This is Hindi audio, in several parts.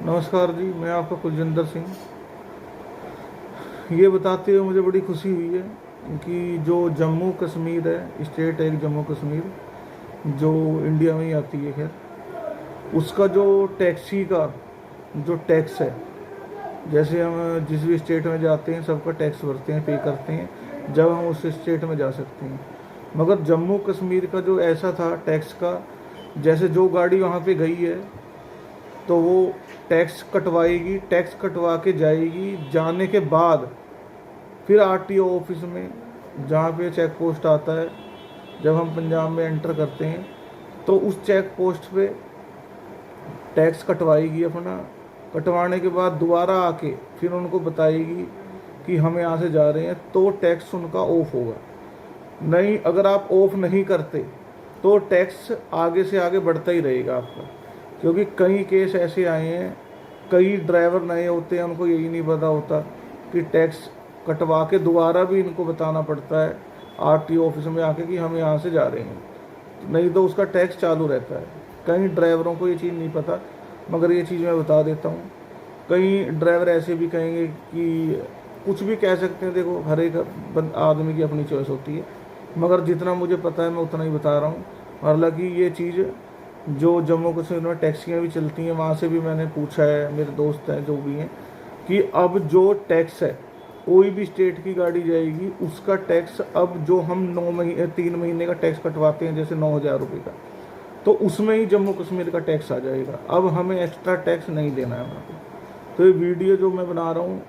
नमस्कार जी, मैं आपका कुलजिंदर सिंह। ये बताते हुए मुझे बड़ी खुशी हुई है कि जो जम्मू कश्मीर है, स्टेट है एक जम्मू कश्मीर, जो इंडिया में ही आती है, खैर उसका जो टैक्सी का जो टैक्स है, जैसे हम जिस भी स्टेट में जाते हैं सबका टैक्स भरते हैं, पे करते हैं जब हम उस स्टेट में जा सकते हैं। मगर जम्मू कश्मीर का जो ऐसा था टैक्स का, जैसे जो गाड़ी वहाँ पे गई है तो वो टैक्स कटवाएगी, टैक्स कटवा के जाएगी, जाने के बाद फिर आरटीओ ऑफिस में, जहाँ पे चेक पोस्ट आता है, जब हम पंजाब में एंटर करते हैं तो उस चेक पोस्ट पे टैक्स कटवाएगी अपना। कटवाने के बाद दोबारा आके फिर उनको बताएगी कि हम यहाँ से जा रहे हैं, तो टैक्स उनका ऑफ होगा। नहीं, अगर आप ऑफ नहीं करते तो टैक्स आगे से आगे बढ़ता ही रहेगा आपका। क्योंकि कई केस ऐसे आए हैं, कई ड्राइवर नए होते हैं, उनको यही नहीं पता होता कि टैक्स कटवा के दोबारा भी इनको बताना पड़ता है आरटीओ ऑफिस में आके कि हम यहाँ से जा रहे हैं, नहीं तो उसका टैक्स चालू रहता है। कई ड्राइवरों को ये चीज़ नहीं पता, मगर ये चीज़ मैं बता देता हूँ। कई ड्राइवर ऐसे भी कहेंगे कि कुछ भी कह सकते हैं, देखो हर एक आदमी की अपनी चॉइस होती है, मगर जितना मुझे पता है मैं उतना ही बता रहा हूँ। हालांकि ये चीज़ जो जम्मू कश्मीर में टैक्सियाँ भी चलती हैं, वहाँ से भी मैंने पूछा है, मेरे दोस्त हैं जो भी हैं, कि अब जो टैक्स है, कोई भी स्टेट की गाड़ी जाएगी उसका टैक्स, अब जो हम 3 महीने का टैक्स कटवाते हैं जैसे 9,000 रुपये का, तो उसमें ही जम्मू कश्मीर का टैक्स आ जाएगा। अब हमें एक्स्ट्रा टैक्स नहीं देना है वहाँ पे। तो ये वीडियो जो मैं बना रहा हूँ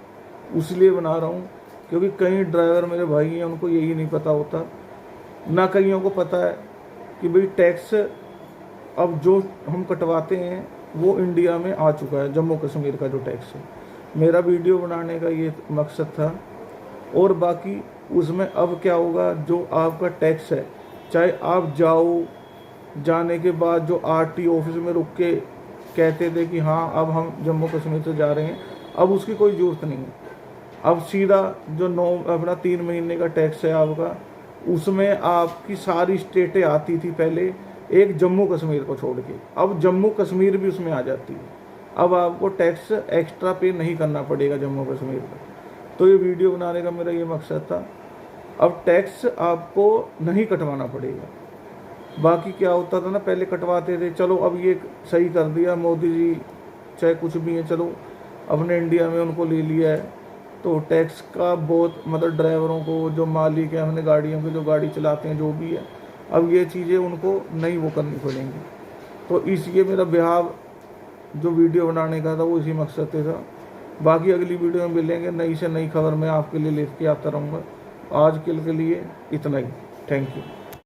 उसलिए बना रहा हूँ क्योंकि कई ड्राइवर मेरे भाई हैं, उनको यही नहीं पता होता, ना कईयों को पता है कि भाई टैक्स अब जो हम कटवाते हैं वो इंडिया में आ चुका है, जम्मू कश्मीर का जो टैक्स है। मेरा वीडियो बनाने का ये मकसद था। और बाकी उसमें अब क्या होगा, जो आपका टैक्स है, चाहे आप जाओ, जाने के बाद जो आरटीओ ऑफिस में रुक के कहते थे कि हाँ अब हम जम्मू कश्मीर से जा रहे हैं, अब उसकी कोई ज़रूरत नहीं है। अब सीधा जो अपना 3 महीने का टैक्स है आपका, उसमें आपकी सारी स्टेटें आती थी पहले, एक जम्मू कश्मीर को छोड़ के, अब जम्मू कश्मीर भी उसमें आ जाती है। अब आपको टैक्स एक्स्ट्रा पे नहीं करना पड़ेगा जम्मू कश्मीर का। तो ये वीडियो बनाने का मेरा ये मकसद था। अब टैक्स आपको नहीं कटवाना पड़ेगा। बाकी क्या होता था ना, पहले कटवाते थे, चलो अब ये सही कर दिया मोदी जी, चाहे कुछ भी है, चलो अपने इंडिया में उनको ले लिया है, तो टैक्स का बहुत मतलब ड्राइवरों को, जो मालिक है अपने गाड़ियों के, जो गाड़ी चलाते हैं, जो भी है, अब ये चीज़ें उनको नहीं वो करनी पड़ेंगी। तो इसलिए मेरा बिहाव जो वीडियो बनाने का था वो इसी मकसद से था। बाकी अगली वीडियो में मिलेंगे, नई से नई खबर मैं आपके लिए लेके आता रहूँगा। आज के लिए इतना ही। Thank you.